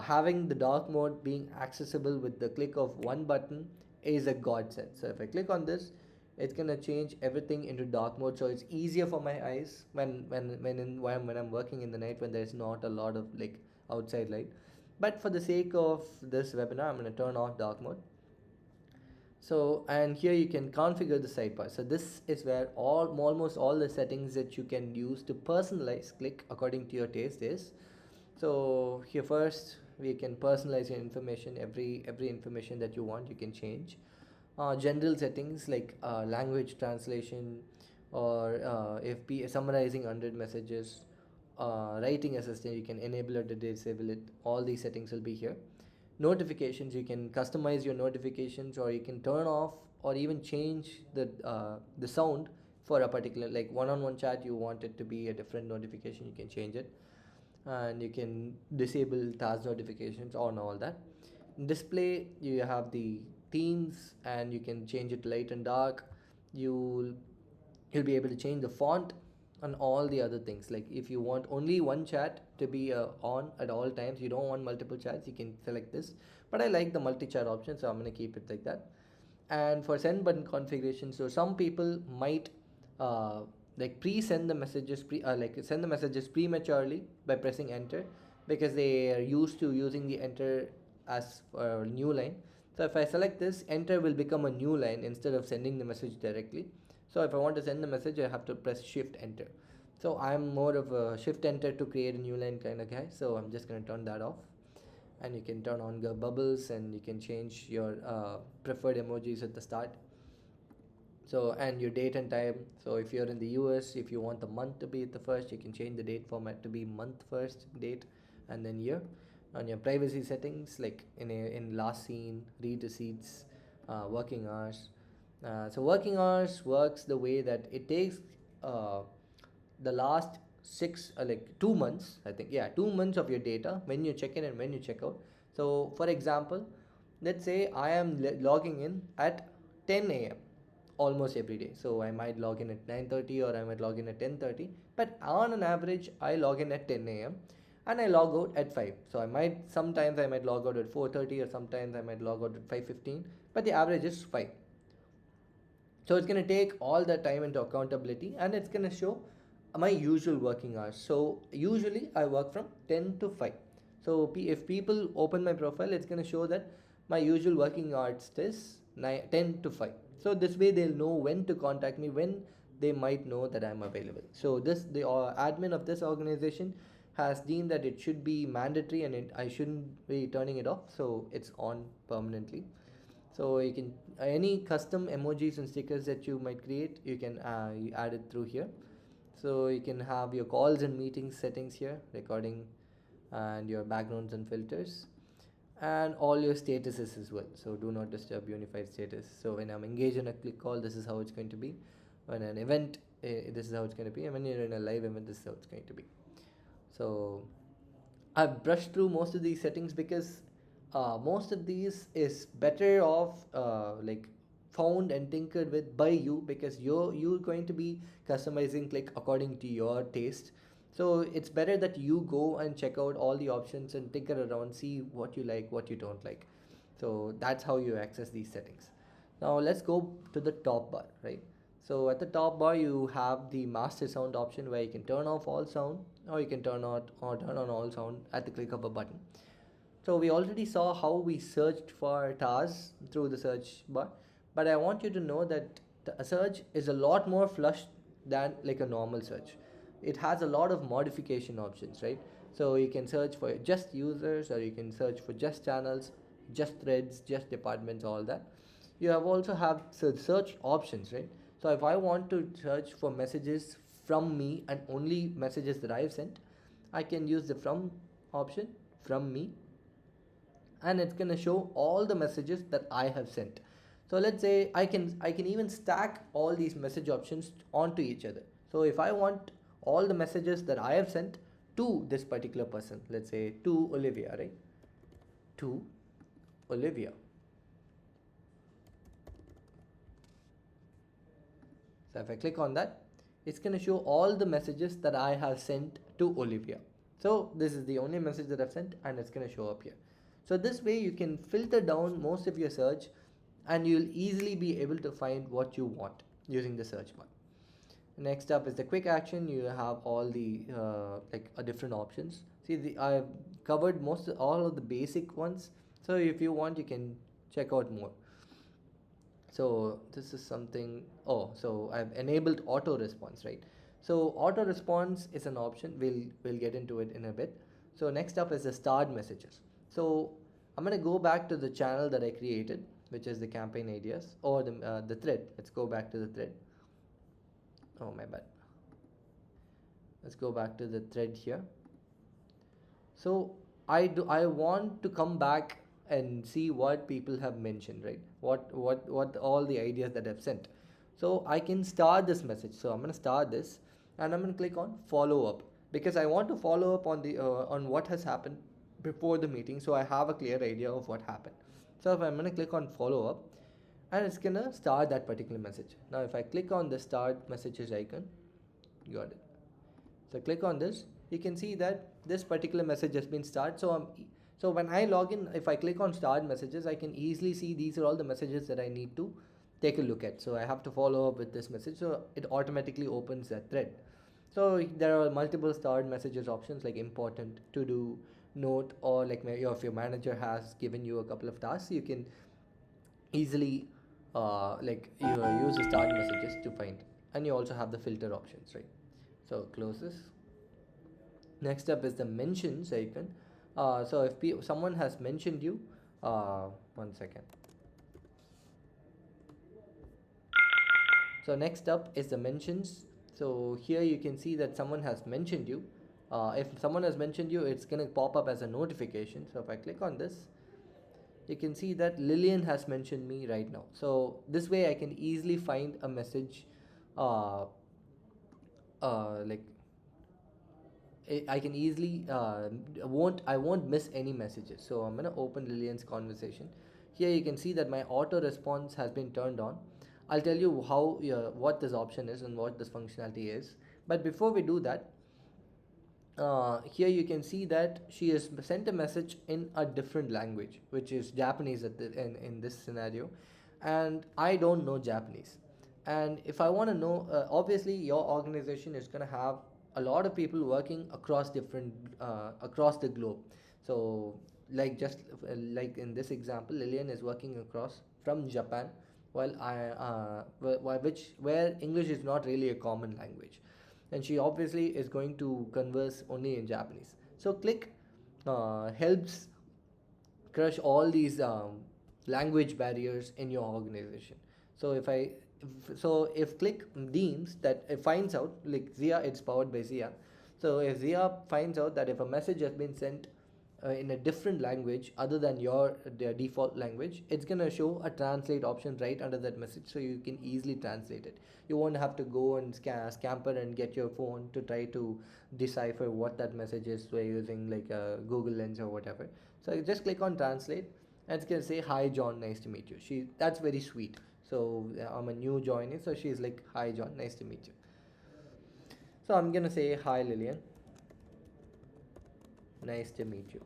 having the dark mode being accessible with the click of one button is a godsend. So if I click on this, it's gonna change everything into dark mode, so it's easier for my eyes when I'm working in the night when there's not a lot of like outside light. But for the sake of this webinar, I'm gonna turn off dark mode. So, and here you can configure the sidebar. So this is where almost all the settings that you can use to personalize Click according to your taste is. So here first we can personalize your information. Every information that you want you can change. General settings like language translation, or if summarizing 100 messages, writing assistant, you can enable it or disable it. All these settings will be here. Notifications, you can customize your notifications, or you can turn off or even change the sound for a particular, like one-on-one chat, you want it to be a different notification, you can change it. And you can disable task notifications on all that. Display, you have the themes and you can change it light and dark. You'll be able to change the font and all the other things. Like if you want only one chat to be on at all times, you don't want multiple chats, you can select this. But I like the multi-chat option, so I'm going to keep it like that. And for send button configuration, so some people might uh, like pre-send the messages like send the messages prematurely by pressing enter, because they are used to using the enter as a new line. So if I select this, enter will become a new line instead of sending the message directly. So if I want to send the message, I have to press shift enter. So I'm more of a shift enter to create a new line kind of guy, so I'm just going to turn that off. And you can turn on the bubbles, and you can change your preferred emojis at the start. So, and your date and time. So if you're in the US, if you want the month to be at the first, you can change the date format to be month first, date, and then year. On your privacy settings, like in last seen, read receipts, working hours. So working hours works the way that it takes uh, the last 2 months, I think, yeah, 2 months of your data when you check in and when you check out. So for example, let's say I am logging in at 10 a.m almost every day. So I might log in at 9:30 or I might log in at 10:30, but on an average I log in at 10 a.m. and I log out at 5. So sometimes I might log out at 4:30, or sometimes I might log out at 5:15, but the average is 5. So it's going to take all that time into accountability, and it's going to show my usual working hours. So usually I work from 10 to 5. So if people open my profile, it's going to show that my usual working hours is 10 to 5. So this way they'll know when to contact me, when they might know that I'm available. So the admin of this organization has deemed that it should be mandatory, and I shouldn't be turning it off, so it's on permanently. So you can any custom emojis and stickers that you might create, you can you add it through here. So you can have your calls and meetings settings here, recording, and your backgrounds and filters, and all your statuses as well. So do not disturb unified status. So when I'm engaged in a click call, this is how it's going to be. When an event, this is how it's going to be. And when you're in a live event, this is how it's going to be. So I've brushed through most of these settings because most of these is better off like found and tinkered with by you, because you're going to be customizing Click according to your taste. So it's better that you go and check out all the options and tinker around, see what you like, what you don't like. So that's how you access these settings. Now let's go to the top bar, right? So at the top bar you have the master sound option where you can turn off all sound, or you can turn on or turn on all sound at the click of a button. So we already saw how we searched for tasks through the search bar, but I want you to know that a search is a lot more flush than like a normal search. It has a lot of modification options, right? So you can search for just users, or you can search for just channels, just threads, just departments, all that. You have also have search options, right? So if I want to search for messages from me and only messages that I've sent, I can use the from option, from me, and it's going to show all the messages that I have sent. So let's say I can even stack all these message options onto each other. So if I want all the messages that I have sent to this particular person, let's say to Olivia, right? To Olivia. So if I click on that, it's going to show all the messages that I have sent to Olivia. So this is the only message that I've sent, and it's going to show up here. So this way you can filter down most of your search, and you'll easily be able to find what you want using the search bar. Next up is the quick action. You have all the different options. See, I've covered all of the basic ones. So if you want, you can check out more. So this is something. Oh, so I've enabled auto response, right? So auto response is an option. We'll get into it in a bit. So next up is the starred messages. So I'm gonna go back to the channel that I created, which is the campaign ideas, or the thread. Let's go back to the thread. Oh, my bad. Let's go back to the thread here. So I want to come back and see what people have mentioned, right? What all the ideas that I've sent. So I can start this message. So I'm going to start this, and I'm going to click on follow up, because I want to follow up on what has happened before the meeting, so I have a clear idea of what happened. So if I'm going to click on follow up, and it's going to start that particular message. Now if I click on the start messages icon, got it. So click on this, you can see that this particular message has been started. So when I log in, if I click on start messages, I can easily see these are all the messages that I need to take a look at. So I have to follow up with this message, so it automatically opens that thread. So there are multiple starred messages options, like important, to do, note, or like if your manager has given you a couple of tasks, you can easily use the start messages to find. And you also have the filter options, right? So close this. Next up is the mentions icon. So if someone has mentioned you, one second. So next up is the mentions. So here you can see that someone has mentioned you. If someone has mentioned you, it's going to pop up as a notification. So if I click on this, you can see that Lillian has mentioned me right now. So this way I can easily find a message, uh, like I can easily I won't miss any messages. So I'm gonna open Lillian's conversation. Here you can see that my auto response has been turned on. I'll tell you how what this option is and what this functionality is. But before we do that, here you can see that she has sent a message in a different language, which is Japanese in this scenario, and I don't know Japanese. And if I want to know, obviously your organization is going to have a lot of people working across the globe. So like in this example, Lillian is working across from Japan, while where English is not really a common language, and she obviously is going to converse only in Japanese. So Cliq helps crush all these language barriers in your organization. So if Cliq deems that it finds out, like Zia, it's powered by Zia. So if Zia finds out that if a message has been sent in a different language other than their default language, it's gonna show a translate option right under that message, so you can easily translate it. You won't have to go and scamper and get your phone to try to decipher what that message is by using like a Google Lens or whatever. So you just click on translate, and it's gonna say, "Hi John, nice to meet you." That's very sweet. So I'm a new joinee, so she's like, "Hi John, nice to meet you." So I'm gonna say, "Hi Lillian, nice to meet you.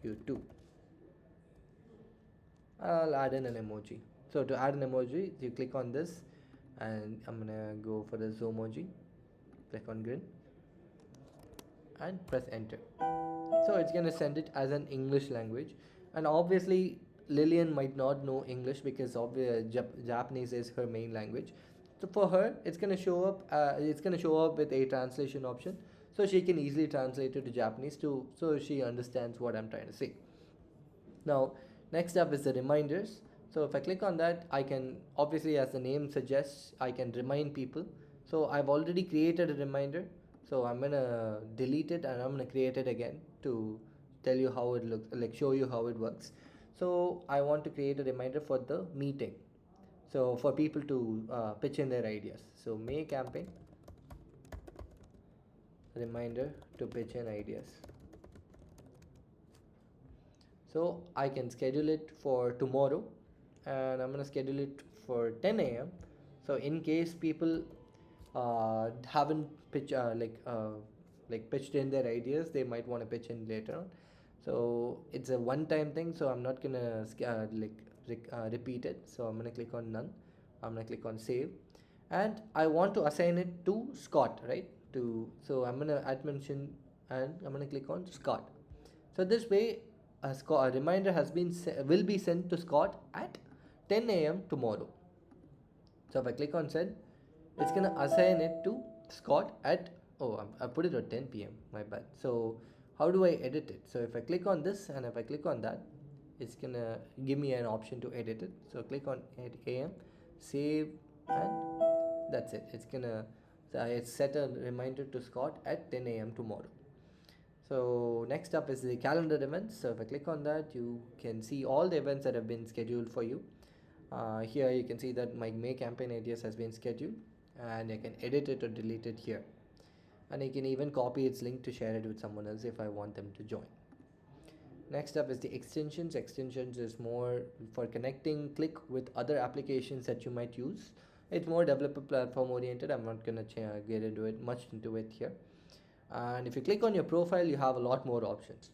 You too." I'll add in an emoji. So to add an emoji, you click on this, and I'm gonna go for the Zomoji. Click on grin and press enter. So it's gonna send it as an English language, and obviously Lillian might not know English because Japanese is her main language. So for her, it's gonna show up. It's gonna show up with a translation option, so she can easily translate it to Japanese too, so she understands what I'm trying to say. Now, next up is the reminders. So if I click on that, I can obviously, as the name suggests, I can remind people. So I've already created a reminder. So I'm gonna delete it and I'm gonna create it again to tell you how it looks, like show you how it works. So I want to create a reminder for the meeting. So for people to pitch in their ideas. So make campaign reminder to pitch in ideas. So I can schedule it for tomorrow, and I'm gonna schedule it for 10 a.m. So in case people haven't pitched in their ideas, they might want to pitch in later on. So it's a one-time thing, so I'm not gonna repeat it. So I'm gonna click on none. I'm gonna click on save, and I want to assign it to Scott, right? So I'm gonna add mention, and I'm gonna click on Scott. So this way, a reminder will be sent to Scott at 10 a.m. tomorrow. So if I click on send, it's gonna assign it to Scott at, I put it at 10 p.m. My bad. So how do I edit it? So if I click on this and if I click on that, it's gonna give me an option to edit it. So click on add AM, save, and that's it. I set a reminder to Scott at 10 a.m. tomorrow. So next up is the calendar events. So if I click on that, you can see all the events that have been scheduled for you. Here you can see that my May campaign ideas has been scheduled, and I can edit it or delete it here. And I can even copy its link to share it with someone else if I want them to join. Next up is the extensions. Extensions is more for connecting Cliq with other applications that you might use. It's more developer platform oriented. I'm not gonna get much into it here. And if you click on your profile, you have a lot more options.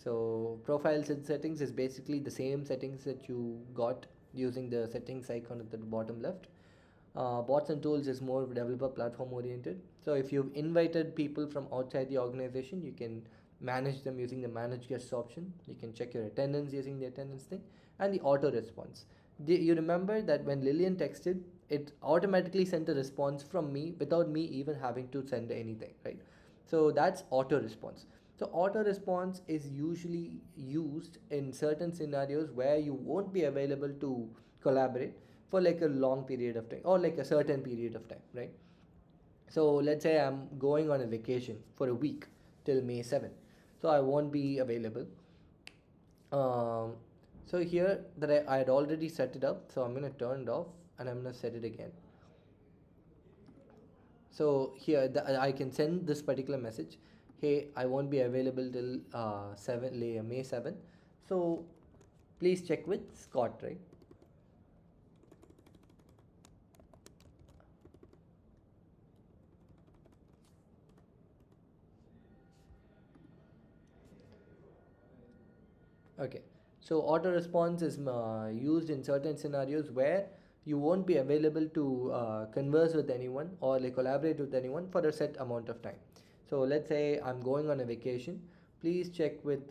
So profiles and settings is basically the same settings that you got using the settings icon at the bottom left. Bots and tools is more developer platform oriented. So if you've invited people from outside the organization, you can manage them using the manage guests option. You can check your attendance using the attendance thing, and the auto response. You remember that when Lillian texted, it automatically sent a response from me without me even having to send anything, right? So that's auto response. So auto response is usually used in certain scenarios where you won't be available to collaborate for like a long period of time or like a certain period of time, right? So let's say I'm going on a vacation for a week till May 7th. So I won't be available. Um, so here that I had already set it up. So I'm going to turn it off and I'm going to set it again. So here I can send this particular message. Hey, I won't be available till May 7th. So please check with Scott, right? Okay, so auto response is used in certain scenarios where you won't be available to converse with anyone or like collaborate with anyone for a set amount of time. So let's say I'm going on a vacation. Please check with.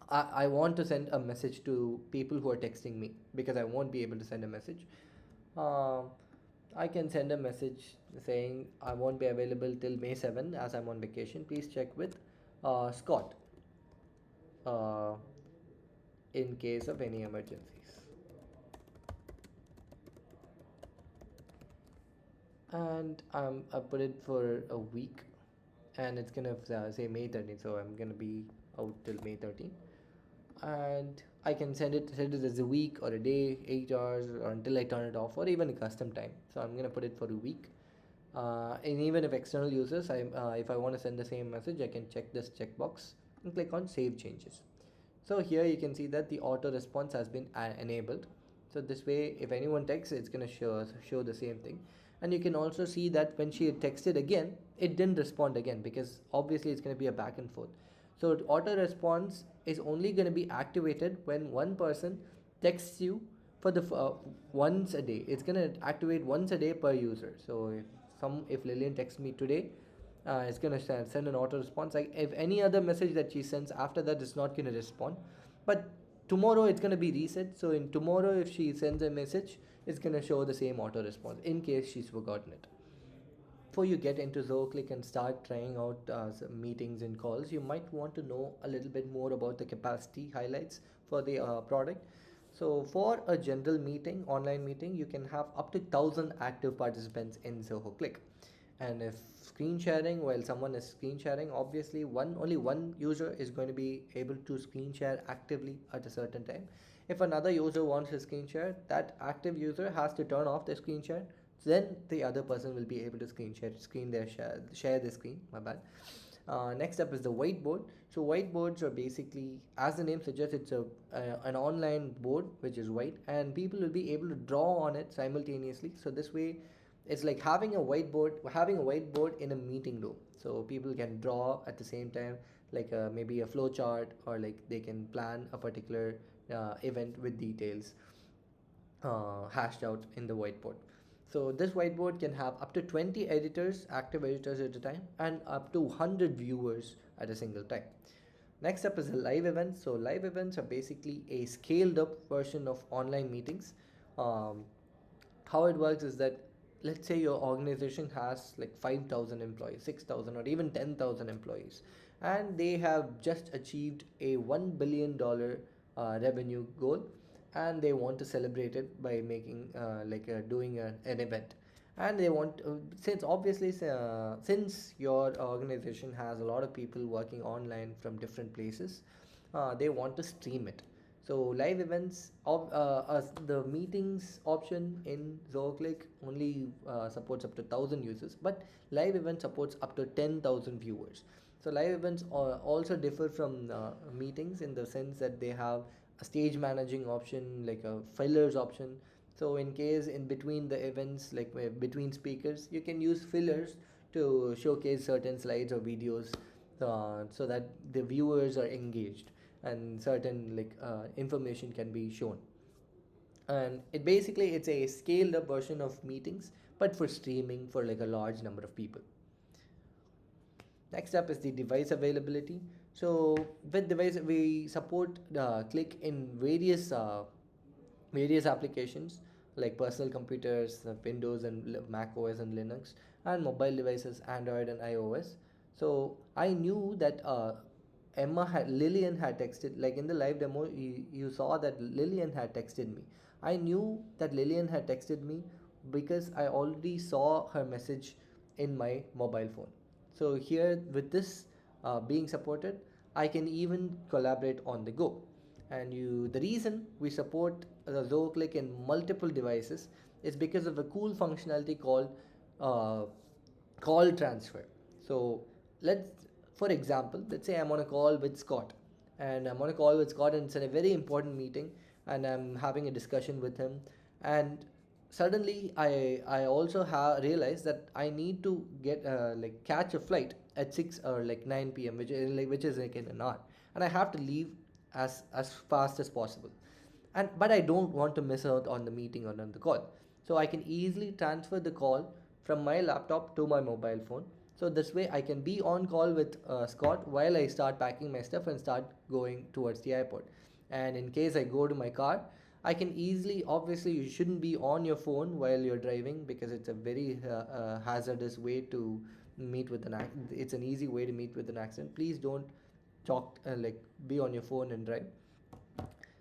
I want to send a message to people who are texting me because I won't be able to send a message. Uh, I can send a message saying I won't be available till May 7 as I'm on vacation. Please check with Scott. Uh, in case of any emergencies. And I put it for a week, and it's gonna say May 13th, so I'm gonna be out till May 13th. And I can set it as a week or a day, 8 hours, or until I turn it off, or even a custom time. So I'm gonna put it for a week. And even if external users, if I want to send the same message, I can check this checkbox and click on Save Changes. So here you can see that the auto response has been enabled. So this way, if anyone texts, it's going to show the same thing. And you can also see that when she texted again, it didn't respond again because obviously it's going to be a back and forth. So auto response is only going to be activated when one person texts you for the once a day. It's gonna activate once a day per user. So if Lillian texts me today, it's gonna send an auto response. Like if any other message that she sends after that is not gonna respond, but tomorrow it's gonna be reset. So in tomorrow, if she sends a message, it's gonna show the same auto response in case she's forgotten it. Before you get into Zoho Cliq and start trying out some meetings and calls, you might want to know a little bit more about the capacity highlights for the product. So for a general meeting, online meeting, you can have up to 1,000 active participants in Zoho Cliq. And if screen sharing, while someone is screen sharing, obviously only one user is going to be able to screen share actively at a certain time. If another user wants to screen share, that active user has to turn off the screen share, then the other person will be able to share their screen, my bad. Next up is the whiteboard. So whiteboards are basically, as the name suggests, it's an online board which is white, and people will be able to draw on it simultaneously. So this way, it's like having a whiteboard in a meeting room. So people can draw at the same time, like maybe a flow chart, or like they can plan a particular event with details hashed out in the whiteboard. So this whiteboard can have up to 20 editors, active editors at a time, and up to 100 viewers at a single time. Next up is the live events. So live events are basically a scaled up version of online meetings. Um, how it works is that, let's say your organization has like 5,000 employees, 6,000, or even 10,000 employees, and they have just achieved a $1 billion revenue goal, and they want to celebrate it by making doing an event. And they want since your organization has a lot of people working online from different places, they want to stream it. So live events of the meetings option in Zoho Cliq only supports up to 1,000 users, but live event supports up to 10,000 viewers. So live events also differ from meetings in the sense that they have a stage managing option, like a fillers option. So in case in between the events, like between speakers, you can use fillers to showcase certain slides or videos, so that the viewers are engaged and certain information can be shown. And it's a scaled up version of meetings, but for streaming for like a large number of people. Next up is the device availability. So with device, we support Click in various applications like personal computers, Windows and Mac OS and Linux, and mobile devices, Android and iOS. So I knew that Lillian had texted, like in the live demo, you saw that Lillian had texted me. I knew that Lillian had texted me because I already saw her message in my mobile phone. So here with this being supported, I can even collaborate on the go. And the reason we support the Zoho Cliq in multiple devices is because of a cool functionality called uh, call transfer. So let's, for example, let's say I'm on a call with Scott, and it's in a very important meeting, and I'm having a discussion with him, and suddenly I also have realized that I need to get catch a flight at 6 or like 9 p.m., which is like in an hour, and I have to leave as fast as possible, and but I don't want to miss out on the meeting or on the call. So I can easily transfer the call from my laptop to my mobile phone. So this way I can be on call with Scott while I start packing my stuff and start going towards the airport. And in case I go to my car, I can easily, obviously you shouldn't be on your phone while you're driving, because it's a very hazardous way to meet with an accident. It's an easy way to meet with an accident. Please don't talk be on your phone and drive.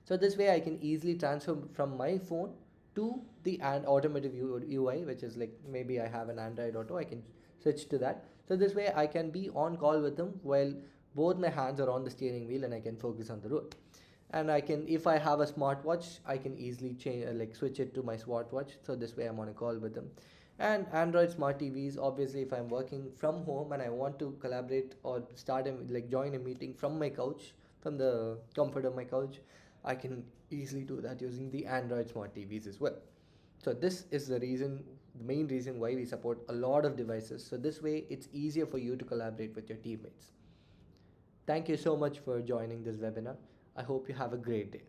So this way I can easily transfer from my phone to the automotive UI, which is like maybe I have an Android Auto, I can switch to that. So this way I can be on call with them while both my hands are on the steering wheel, and I can focus on the road. And I can, if I have a smartwatch, I can easily change switch it to my smartwatch. So this way I'm on a call with them. And Android smart TVs, obviously if I'm working from home and I want to collaborate or join a meeting from my couch, from the comfort of my couch, I can easily do that using the Android smart TVs as well. So this is the main reason why we support a lot of devices. So this way it's easier for you to collaborate with your teammates. Thank you so much for joining this webinar. I hope you have a great day.